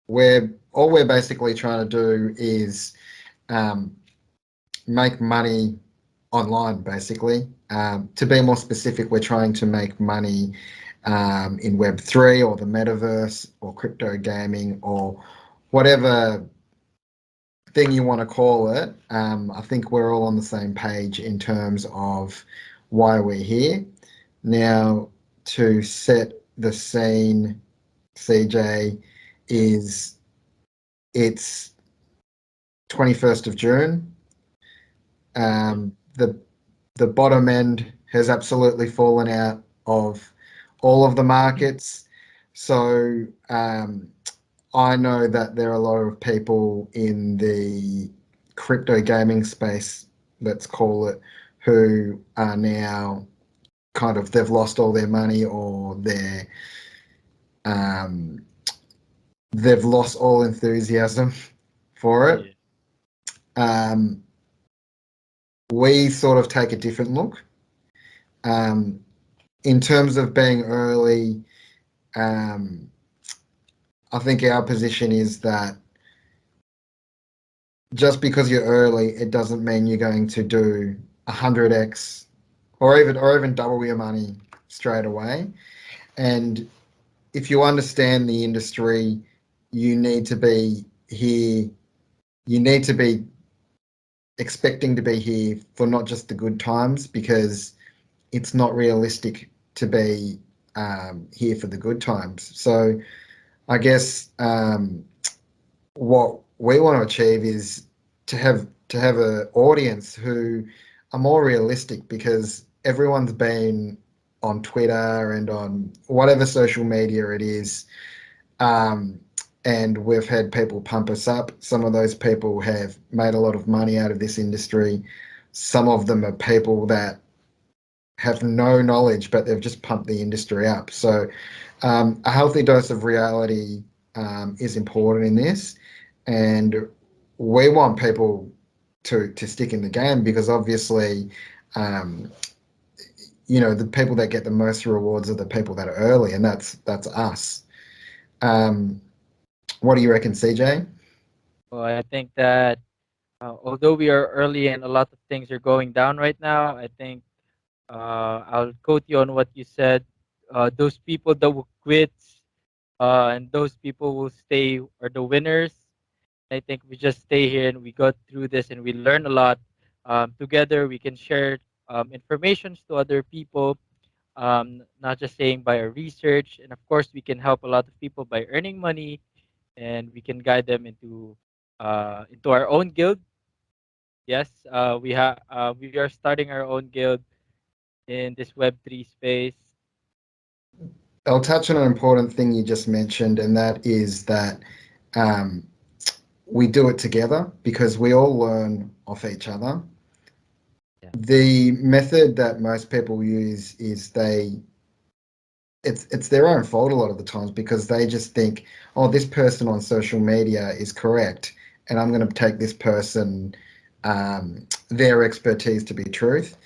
we're basically trying to do is um, make money online, basically. To be more specific, we're trying to make money in Web3 or the metaverse or crypto gaming or whatever thing you want to call it. I think we're all on the same page in terms of why we're here. Now, to set the scene, CJ, is it's 21st of June. The bottom end has absolutely fallen out of all of the markets. So I know that there are a lot of people in the crypto gaming space, let's call it, who are now kind of they've lost all their money or um, they've lost all enthusiasm for it. Yeah. Um, we sort of take a different look. Um, in terms of being early, um, I think our position is that just because you're early, it doesn't mean you're going to do 100x or even double your money straight away. And if you understand the industry, you need to be here. You need to be expecting to be here for not just the good times, because it's not realistic to be here for the good times. So I guess what we want to achieve is to have an audience who are more realistic, because everyone's been on Twitter and on whatever social media it is, um, and we've had people pump us up. Some of those people have made a lot of money out of this industry. Some of them are people that have no knowledge, but they've just pumped the industry up. So a healthy dose of reality is important in this, and we want people to stick in the game, because obviously, um, the people that get the most rewards are the people that are early, and that's us. Um, what do you reckon, CJ? Well, I think that although we are early and a lot of things are going down right now, I think I'll quote you on what you said. Those people that will quit and those people will stay are the winners. I think we just stay here and we go through this and we learn a lot. Together, we can share informations to other people, not just saying by our research. And of course, we can help a lot of people by earning money, and we can guide them into our own guild. Yes, we are starting our own guild in this Web3 space. I'll touch on an important thing you just mentioned, and that is that um, we do it together because we all learn off each other. Yeah. The method that most people use is it's their own fault a lot of the times, because they just think, oh, this person on social media is correct, and I'm going to take this person, their expertise to be truth.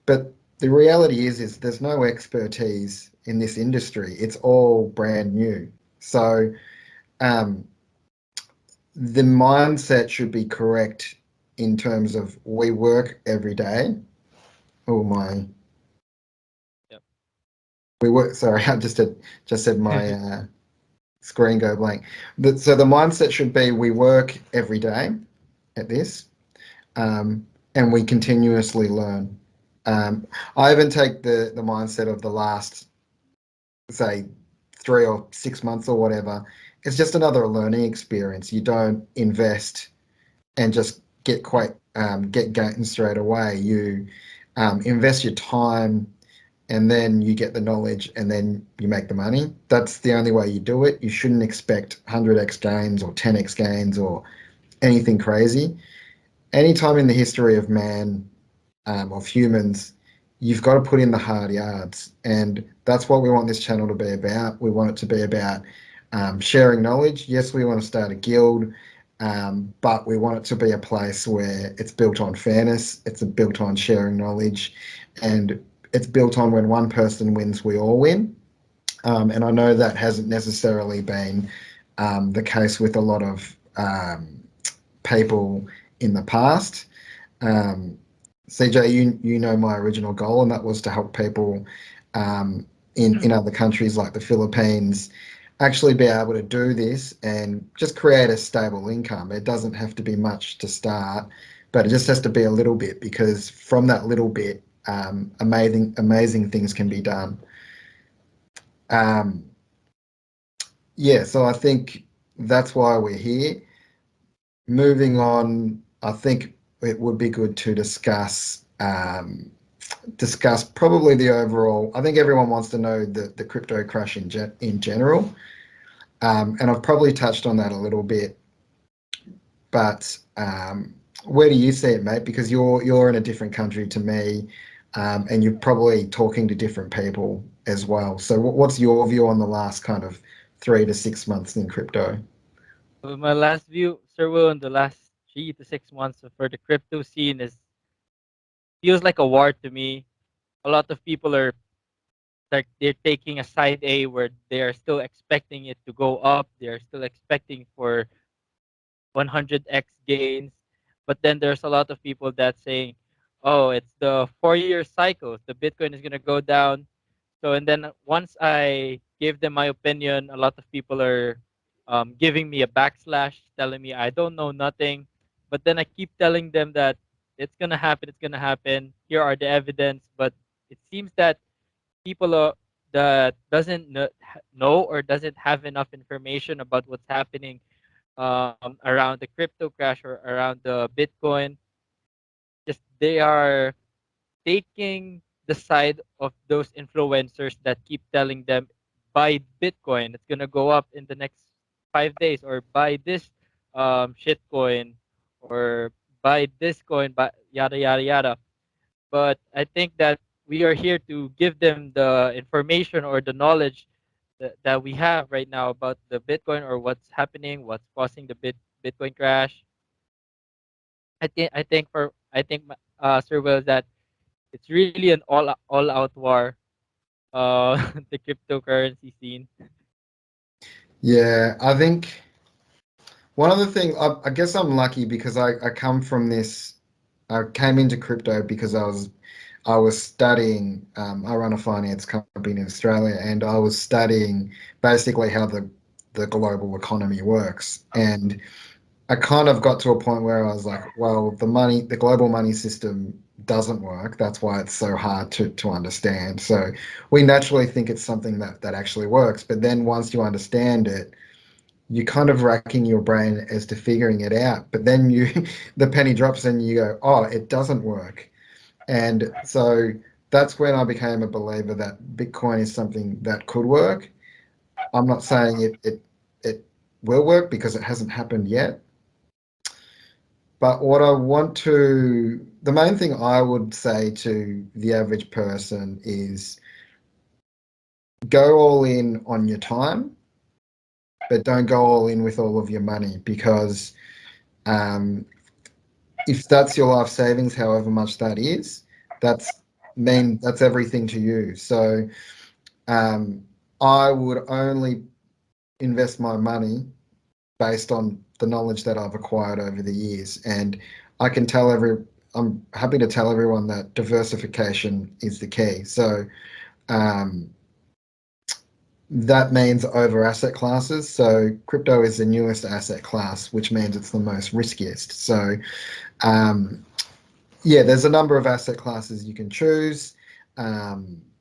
But the reality is there's no expertise in this industry. It's all brand new. So um, the mindset should be correct in terms of we work every day. Oh my, Yep. we work. Sorry, I just said my screen go blank. So the mindset should be we work every day at this, and we continuously learn. I even take the mindset of the last, say, 3 or 6 months or whatever. It's just another learning experience. You don't invest and just get gains straight away. You invest your time, and then you get the knowledge, and then you make the money. That's the only way you do it. You shouldn't expect 100x gains or 10x gains or anything crazy. Anytime in the history of man, of humans, you've got to put in the hard yards. And that's what we want this channel to be about. We want it to be about sharing knowledge. Yes, we want to start a guild, but we want it to be a place where it's built on fairness, it's built on sharing knowledge, and it's built on when one person wins, we all win. And I know that hasn't necessarily been the case with a lot of people in the past. Um, CJ, you know my original goal, and that was to help people um, in other countries like the Philippines actually be able to do this and just create a stable income. It doesn't have to be much to start, but it just has to be a little bit, because from that little bit, amazing things can be done. Um, yeah, so I think that's why we're here. Moving on, I think it would be good to discuss probably the overall. I think everyone wants to know the crypto crash in general, and I've probably touched on that a little bit. But where do you see it, mate? Because you're in a different country to me, and you're probably talking to different people as well. So what's your view on the last kind of 3 to 6 months in crypto? Well, my last view, Sir Will, in the last 3 to 6 months for the crypto scene is feels like a war to me. A lot of people are like they're taking a side A where they are still expecting it to go up. They're still expecting for 100x gains. But then there's a lot of people that saying, "Oh, it's the 4 year cycle. The Bitcoin is gonna go down." So and then once I give them my opinion, a lot of people are giving me a backslash, telling me I don't know nothing. But then I keep telling them that it's gonna happen. It's gonna happen. Here are the evidence. But it seems that people that doesn't know or doesn't have enough information about what's happening around the crypto crash or around the Bitcoin. Just they are taking the side of those influencers that keep telling them buy Bitcoin, it's gonna go up in the next 5 days, or buy this shitcoin, or buy this coin, but yada yada yada. But I think that we are here to give them the information or the knowledge that we have right now about the Bitcoin or what's happening, what's causing the Bitcoin crash. I think Sir Will, that it's really an all out war. The cryptocurrency scene. Yeah, I think one of the things, I guess I'm lucky because I come from this. I came into crypto because I was studying. I run a finance company in Australia, and I was studying basically how the global economy works. And I kind of got to a point where I was like, well, the global money system doesn't work. That's why it's so hard to understand. So we naturally think it's something that actually works. But then once you understand it, you're kind of racking your brain as to figuring it out. But then the penny drops and you go, oh, it doesn't work. And so that's when I became a believer that Bitcoin is something that could work. I'm not saying it will work because it hasn't happened yet. But the main thing I would say to the average person is go all in on your time, but don't go all in with all of your money, because um, if that's your life savings, however much that is, that's everything to you. So um, I would only invest my money based on the knowledge that I've acquired over the years. And I can tell I'm happy to tell everyone that diversification is the key. So um, that means over asset classes. So crypto is the newest asset class, which means it's the most riskiest. So um, yeah, there's a number of asset classes you can choose.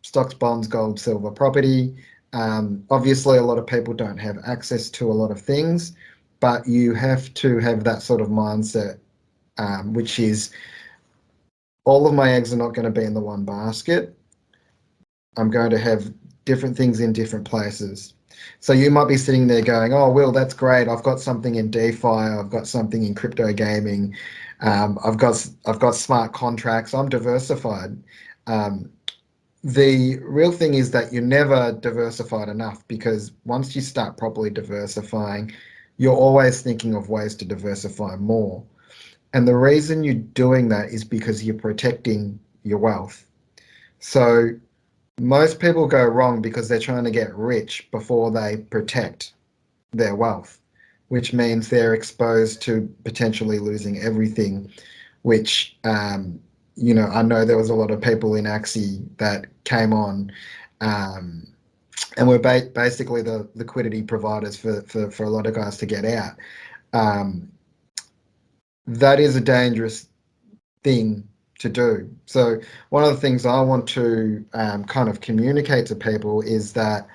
Stocks, bonds, gold, silver, property. Obviously, a lot of people don't have access to a lot of things, but you have to have that sort of mindset, which is all of my eggs are not going to be in the one basket. I'm going to have different things in different places. So you might be sitting there going, "Oh, Will, that's great. I've got something in DeFi. I've got something in crypto gaming. I've got smart contracts. I'm diversified." Um, the real thing is that you're never diversified enough, because once you start properly diversifying, you're always thinking of ways to diversify more. And the reason you're doing that is because you're protecting your wealth. So most people go wrong because they're trying to get rich before they protect. their wealth, which means they're exposed to potentially losing everything. Which I know there was a lot of people in Axie that came on, um, and were basically the liquidity providers for a lot of guys to get out. Um, that is a dangerous thing to do. So one of the things I want to kind of communicate to people is that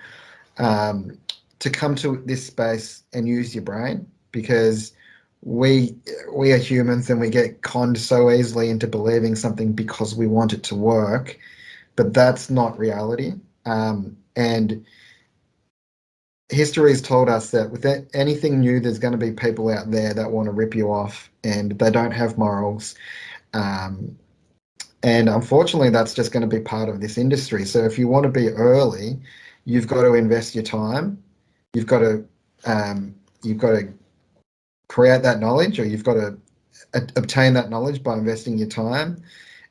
um, to come to this space and use your brain, because we we are humans and we get conned so easily into believing something because we want it to work, but that's not reality. And history has told us that with anything new, there's going to be people out there that want to rip you off, and they don't have morals. Um, and unfortunately, that's just going to be part of this industry. So if you want to be early, you've got to invest your time. You've got to you've got to create that knowledge, or you've got to obtain that knowledge by investing your time.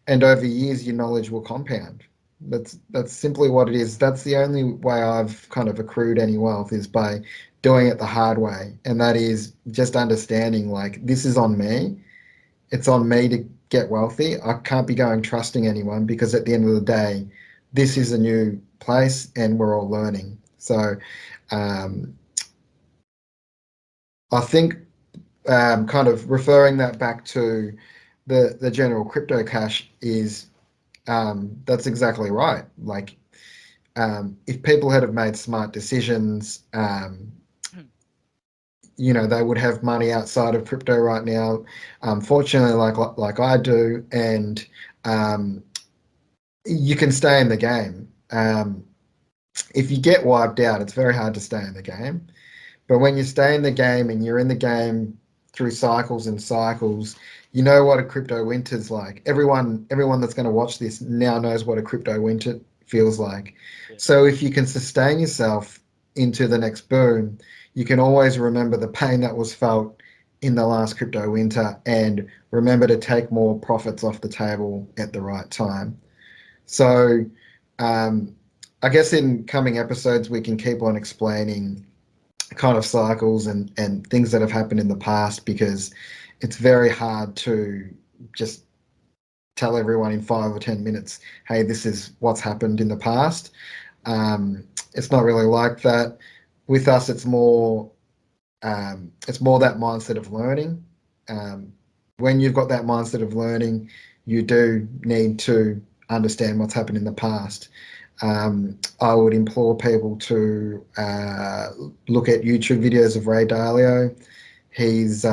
And over years, your knowledge will compound. That's simply what it is. That's the only way I've kind of accrued any wealth, is by doing it the hard way, and that is just understanding like this is on me. It's on me to get wealthy. I can't be going trusting anyone, because at the end of the day, this is a new place and we're all learning. So um, I think kind of referring that back to the general crypto cash is that's exactly right. Like if people had have made smart decisions, they would have money outside of crypto right now. Fortunately, like I do, and um, you can stay in the game. If you get wiped out, it's very hard to stay in the game. But when you stay in the game and you're in the game through cycles and cycles, you know what a crypto winter's like. Everyone that's going to watch this now knows what a crypto winter feels like. Yeah. So if you can sustain yourself into the next boom, you can always remember the pain that was felt in the last crypto winter, and remember to take more profits off the table at the right time. So um, I guess in coming episodes, we can keep on explaining kind of cycles and things that have happened in the past, because it's very hard to just tell everyone in 5 or 10 minutes, hey, this is what's happened in the past. It's not really like that. With us, it's more that mindset of learning. Um, when you've got that mindset of learning, you do need to understand what's happened in the past. I would implore people to look at YouTube videos of Ray Dalio. He's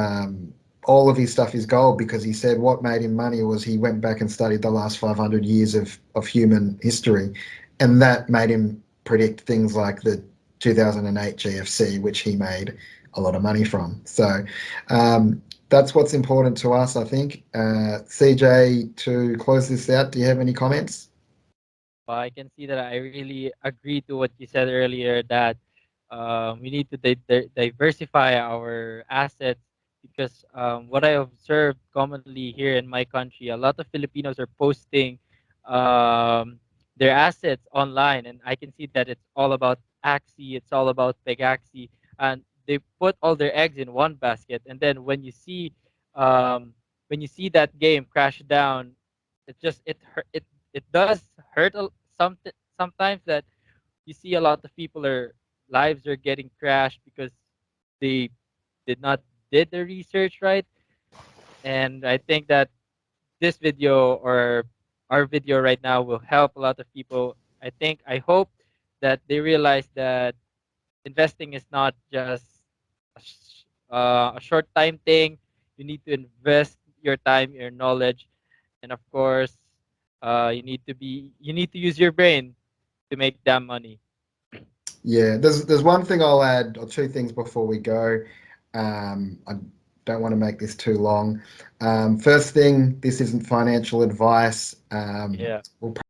all of his stuff is gold, because he said what made him money was he went back and studied the last 500 years of human history, and that made him predict things like the 2008 GFC, which he made a lot of money from. So that's what's important to us, I think. CJ, to close this out, do you have any comments? Well, I can see that I really agree to what you said earlier, that we need to diversify our assets, because what I observed commonly here in my country, a lot of Filipinos are posting um, their assets online, and I can see that it's all about Axie, it's all about Pegaxi, and they put all their eggs in one basket. And then um, when you see that game crash down, it does hurt sometimes, that you see a lot of people are lives are getting crashed because they did not did the research right. And I think that this video, or our video right now, will help a lot of people. I hope that they realize that investing is not just a short time thing. You need to invest your time, your knowledge, and of course, you need to use your brain to make that money. Yeah, there's one thing I'll add, or two things before we go. I don't want to make this too long. First thing, this isn't financial advice. Yeah. We'll